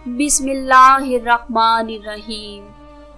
बिस्मिल्लाहिर्रहमानिर्रहीम।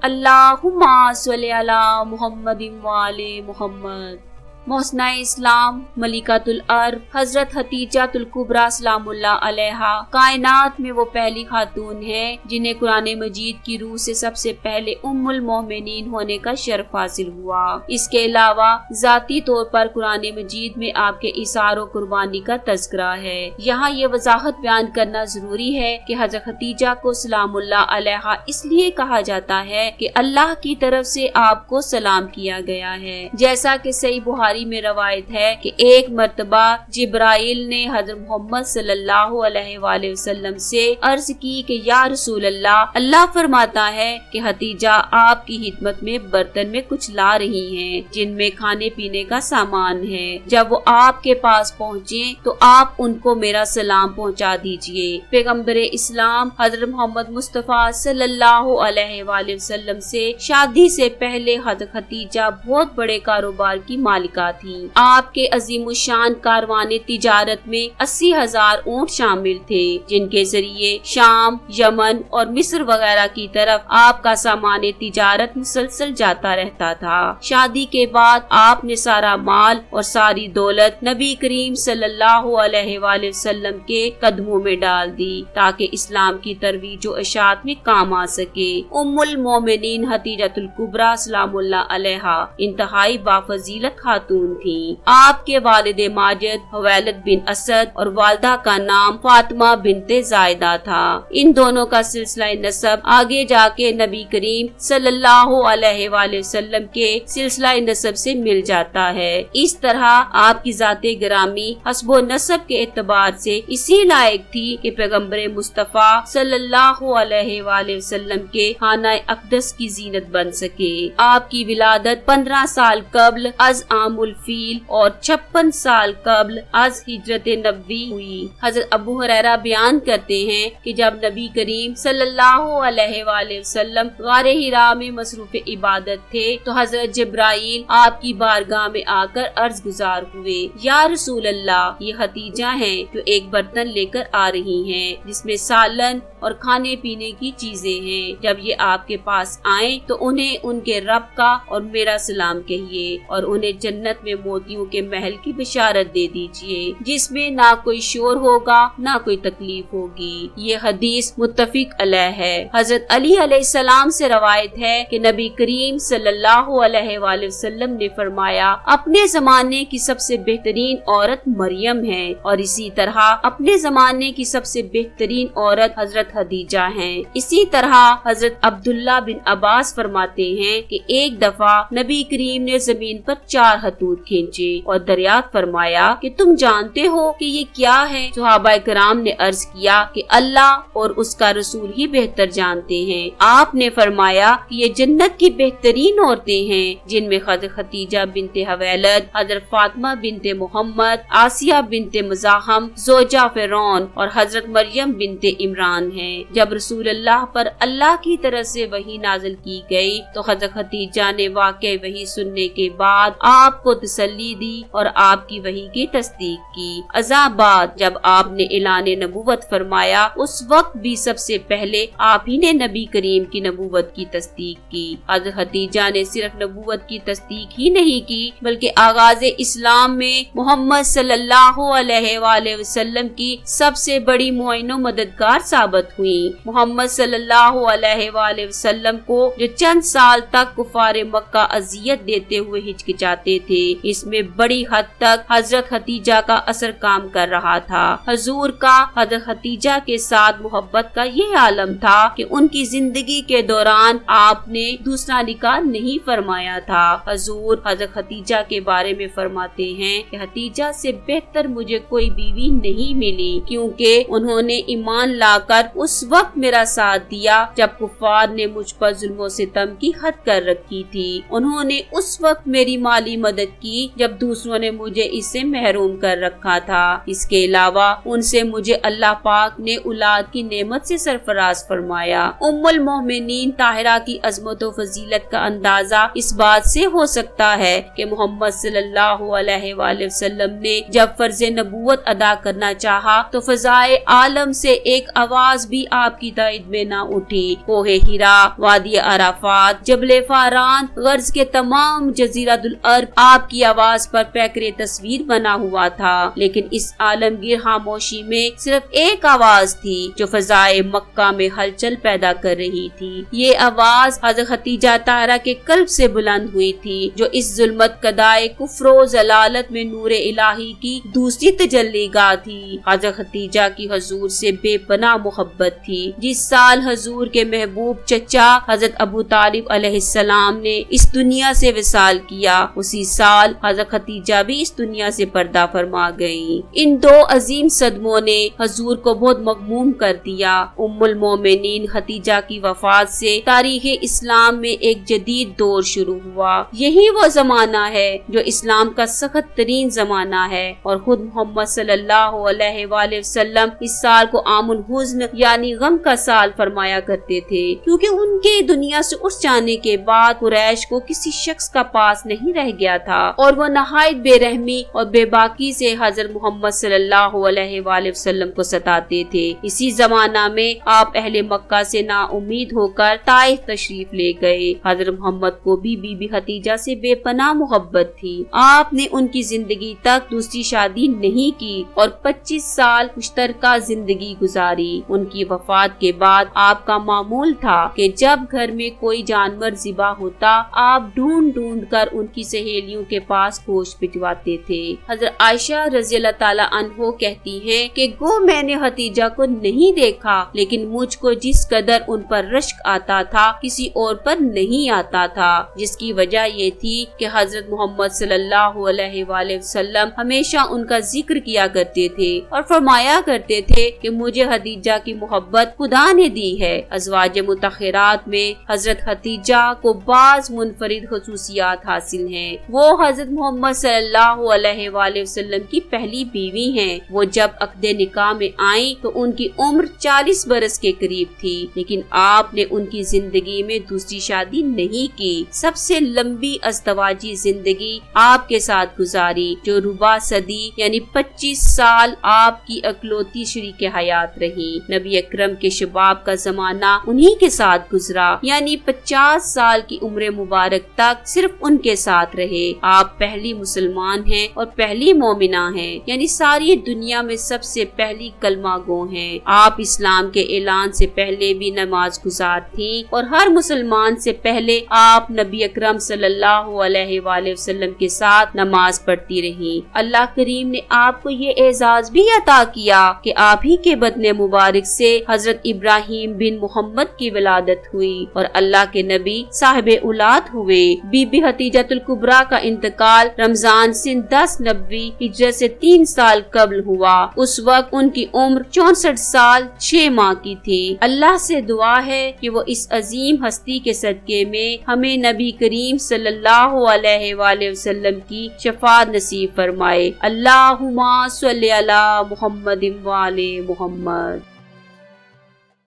अल्लाहुम्मा सल्लि अला मुहम्मदिन व आले मुहम्मद। मोहसना इस्लाम मलिकातुल अर्ब हजरत हतीजातुल कुबरा सलामुल्लाह अलैहा कायनात में वो पहली खातून है जिन्हें कुरान मजीद की रूह से सबसे पहले उम्मुल मोमिनीन होने का शर्फ हासिल हुआ। इसके अलावा जाती तौर पर कुरान मजीद में आपके इसार और कुर्बानी का तज़किरा है। यहाँ ये वजाहत बयान करना जरूरी है कि हजरत हतीजा को सलामुल्लाह अलैहा इसलिए कहा जाता है कि अल्लाह की तरफ से आपको सलाम किया गया है। जैसा कि सही बुखारी में रवायत है कि एक मर्तबा जिब्राइल ने हजरत मोहम्मद सल्लल्लाहु अलैहि वसल्लम से अर्ज की कि या रसूल अल्लाह, अल्लाह फरमाता है कि हतीजा आपकी खिदमत में बर्तन में कुछ ला रही हैं जिनमें खाने पीने का सामान है। जब वो आपके पास पहुँचे तो आप उनको मेरा सलाम पहुँचा दीजिए। पैगम्बर इस्लाम हजरत मोहम्मद मुस्तफा सल्लल्लाहु अलैहि वसल्लम से शादी से पहले हजरत हतीजा बहुत बड़े कारोबार की मालिका थी। आपके अजीमुशान कारवाने तिजारत में 80,000 ऊंट शामिल थे जिनके जरिए शाम, यमन और मिस्र वगैरह की तरफ आपका सामान तिजारत मुसलसल जाता रहता था। शादी के बाद आपने सारा माल और सारी दौलत नबी करीम सल्लल्लाहु अलैहि वसल्लम के कदमों में डाल दी ताकि इस्लाम की तरवीज और इशाअत में काम आ सके। उम्मुल मोमिनीन हतीजातुल कुबरा सलामुल्लाह अलैहा इंतहाई बाफजीलत खातून थी। आपके वालिद माजिद हवैलद बिन असद और वालदा का नाम फातिमा बिनते जायदा था। इन दोनों का सिलसिला नसब आगे जाके नबी करीम सल्लल्लाहु अलैहि वसल्लम के सिलसिला नसब से मिल जाता है। इस तरह आपकी जाते ग्रामी हस्बो नसब के एतबार से इसी लायक थी कि पैगम्बर मुस्तफा सल्लल्लाहु अलैहि वसल्लम के खाना अक़दस की जीनत बन सके। आपकी विलादत 15 साल कब्ल अज आमुल फील और 56 साल कब्ल अज हिजरत नबवी हुई। हजरत अबू हुरैरा बयान करते हैं कि जब नबी करीम सल्लल्लाहु अलैहि वसल्लम गारे हिरा में मसरूफ इबादत थे तो हजरत जिब्राइल आपकी बारगाह में आकर अर्ज गुजार हुए, या रसूल अल्लाह, ये हतीजा हैं जो एक बर्तन लेकर आ रही हैं जिसमें सालन और खाने पीने की चीजें हैं। जब ये आपके पास आए तो उन्हें उनके रब का और मेरा सलाम कहिए और उन्हें जन्नत में मोतियों के महल की बिशारत दे दीजिए जिसमें ना कोई शोर होगा ना कोई तकलीफ होगी। ये हदीस मुत्तफिक अलैह है। हजरत अली अलैहिस्सलाम से रवायत है कि नबी करीम सल्लल्लाहु अलैहि वसल्लम ने फरमाया, अपने जमाने की सबसे बेहतरीन औरत मरियम है और इसी तरह अपने जमाने की सबसे बेहतरीन औरत हजरत हदीजा है। इसी तरह हजरत अब्दुल्ला बिन अब्बास फरमाते हैं कि एक दफा नबी करीम ने जमीन पर 4 हतूत खींचे और दरियाफ्त फरमाया कि तुम जानते हो कि ये क्या है? सहाबाए किराम ने अर्ज किया कि अल्लाह और उसका रसूल ही बेहतर जानते हैं। आपने फरमाया कि ये जन्नत की बेहतरीन औरतें हैं जिनमें हजरत खदीजा बिनते हवैलद, हजरत फातिमा बिनते मोहम्मद, आसिया बिनते मुज़ाहम, जोजा फिरौन और हजरत मरियम बिनते इमरान हैं। जब रसूल अल्लाह पर अल्लाह की तरफ से वही नाजिल की गई तो हजरत खदीजा ने वाक़ई वही सुनने के बाद आपको तसल्ली दी और आपकी वही की तस्दीक की। अज़ाबाद जब आपने ऐलान नबूवत फरमाया उस वक्त भी सबसे पहले आप ही ने नबी करीम की नबूवत की तस्दीक की। हज़रत खदीजा ने सिर्फ नबूवत की तस्दीक ही नहीं की बल्कि आगाज इस्लाम में मोहम्मद सल्लल्लाहु अलैहि वसल्लम की सबसे बड़ी मुआइन व मददगार साबित हुई। मोहम्मद सल्लल्लाहु अलैहि वसल्लम को जो चंद साल तक कुफारे मक्का अजियत देते हुए हिचकिचाते थे, इसमें बड़ी हद तक हजरत खदीजा का असर काम कर रहा था। हजूर का हजरत खदीजा के साथ मोहब्बत का ये आलम था कि उनकी जिंदगी के दौरान आपने दूसरा निकाह नहीं फरमाया था। हजूर हजरत खदीजा के बारे में फरमाते हैं कि खदीजा से बेहतर मुझे कोई बीवी नहीं मिली क्योंकि उन्होंने ईमान लाकर उस वक्त मेरा साथ दिया जब कुफार ने मुझ पर जुल्म सितम की हद कर रखी थी। उन्होंने उस वक्त मेरी माली मदद محنت کی جب دوسروں نے مجھے اس سے محروم کر رکھا تھا۔ اس کے علاوہ ان سے مجھے اللہ پاک نے اولاد کی نعمت سے سرفراز فرمایا۔ ام المومنین طاہرہ کی عظمت و فضیلت کا اندازہ اس بات سے ہو سکتا ہے کہ محمد صلی اللہ علیہ وآلہ وسلم نے جب فرض نبوت ادا کرنا چاہا تو فضائے عالم سے ایک آواز بھی آپ کی تائید میں نہ اٹھی۔ کوہ ہرا، وادی عرفات، جبل فاران، غرض کے تمام جزیرۃ العرب آپ کی آواز پر پیکر تصویر بنا ہوا تھا، لیکن اس عالمگیر خاموشی میں صرف ایک آواز تھی جو فضائے مکہ میں ہلچل پیدا کر رہی تھی۔ یہ آواز حضرت خدیجہ طاہرہ کے قلب سے بلند ہوئی تھی، جو اس ظلمت کدائے کفر و ضلالت میں نور الہی کی دوسری تجلی گاہ تھی۔ حضرت خدیجہ کی حضور سے بے پناہ محبت تھی۔ جس سال حضور کے محبوب چچا حضرت ابو طالب علیہ السلام نے اس دنیا سے وصال کیا، اسی سال حضرت خدیجہ بھی اس دنیا سے پردہ فرما گئیں۔ ان دو عظیم صدموں نے حضور کو بہت مغموم کر دیا۔ ام المومنین خدیجہ کی وفات سے تاریخ اسلام میں ایک جدید دور شروع ہوا۔ یہی وہ زمانہ ہے جو اسلام کا سخت ترین زمانہ ہے، اور خود محمد صلی اللہ علیہ وآلہ وسلم اس سال کو عام الحزن یعنی غم کا سال فرمایا کرتے تھے، کیونکہ ان کے دنیا سے اٹھ جانے کے بعد قریش کو کسی شخص کا پاس نہیں رہ گیا تھا، اور وہ نہایت بے رحمی اور بے باکی سے حضرت محمد صلی اللہ علیہ وآلہ وسلم کو ستاتے تھے۔ اسی زمانہ میں آپ اہل مکہ سے نا امید ہو کر طائف تشریف لے گئے۔ حضرت محمد کو بھی بی بی خدیجہ سے بے پناہ محبت تھی۔ آپ نے ان کی زندگی تک دوسری شادی نہیں کی اور 25 سال مشترکہ زندگی گزاری۔ ان کی وفات کے بعد آپ کا معمول تھا کہ جب گھر میں کوئی جانور ذبح ہوتا، آپ ڈھونڈ ڈھونڈ کر ان کی سہیلیوں کے پاس گوشت بھجواتے تھے۔ حضرت عائشہ رضی اللہ تعالی عنہ کہتی ہیں کہ گو میں نے خدیجہ کو نہیں دیکھا، لیکن مجھ کو جس قدر ان پر رشک آتا تھا کسی اور پر نہیں آتا تھا، جس کی وجہ یہ تھی کہ حضرت محمد صلی اللہ علیہ وآلہ وسلم ہمیشہ ان کا ذکر کیا کرتے تھے اور فرمایا کرتے تھے کہ مجھے خدیجہ کی محبت خدا نے دی ہے۔ ازواج مطہرات میں حضرت خدیجہ کو بعض منفرد خصوصیات حاصل ہیں۔ وہ حضرت محمد صلی اللہ علیہ وآلہ وسلم کی پہلی بیوی ہیں۔ وہ جب عقد نکاح میں آئیں تو ان کی عمر 40 برس کے قریب تھی، لیکن آپ نے ان کی زندگی میں دوسری شادی نہیں کی۔ سب سے لمبی ازدواجی زندگی آپ کے ساتھ گزاری، جو ربع صدی یعنی 25 سال آپ کی اکلوتی شریک حیات رہی۔ نبی اکرم کے شباب کا زمانہ انہی کے ساتھ گزرا، یعنی 50 سال کی عمر مبارک تک صرف ان کے ساتھ رہے۔ آپ پہلی مسلمان ہیں اور پہلی مومنہ ہیں، یعنی ساری دنیا میں سب سے پہلی کلمہ گو ہیں۔ آپ اسلام کے اعلان سے پہلے بھی نماز گزار تھیں، اور ہر مسلمان سے پہلے آپ نبی اکرم صلی اللہ علیہ وآلہ وسلم کے ساتھ نماز پڑھتی رہیں۔ اللہ کریم نے آپ کو یہ اعزاز بھی عطا کیا کہ آپ ہی کے بدن مبارک سے حضرت ابراہیم بن محمد کی ولادت ہوئی اور اللہ کے نبی صاحب اولاد ہوئے۔ بی بی خدیجۃ الکبریٰ کا انتقال رمضان سن 10 نبوی ہجرت سے 3 سال قبل ہوا۔ اس وقت ان کی عمر 64 سال 6 ماہ کی تھی۔ اللہ سے دعا ہے کہ وہ اس عظیم ہستی کے صدقے میں ہمیں نبی کریم صلی اللہ علیہ وآلہ وسلم کی شفاعت نصیب فرمائے۔ اللہم صلی علی محمد وآل محمد۔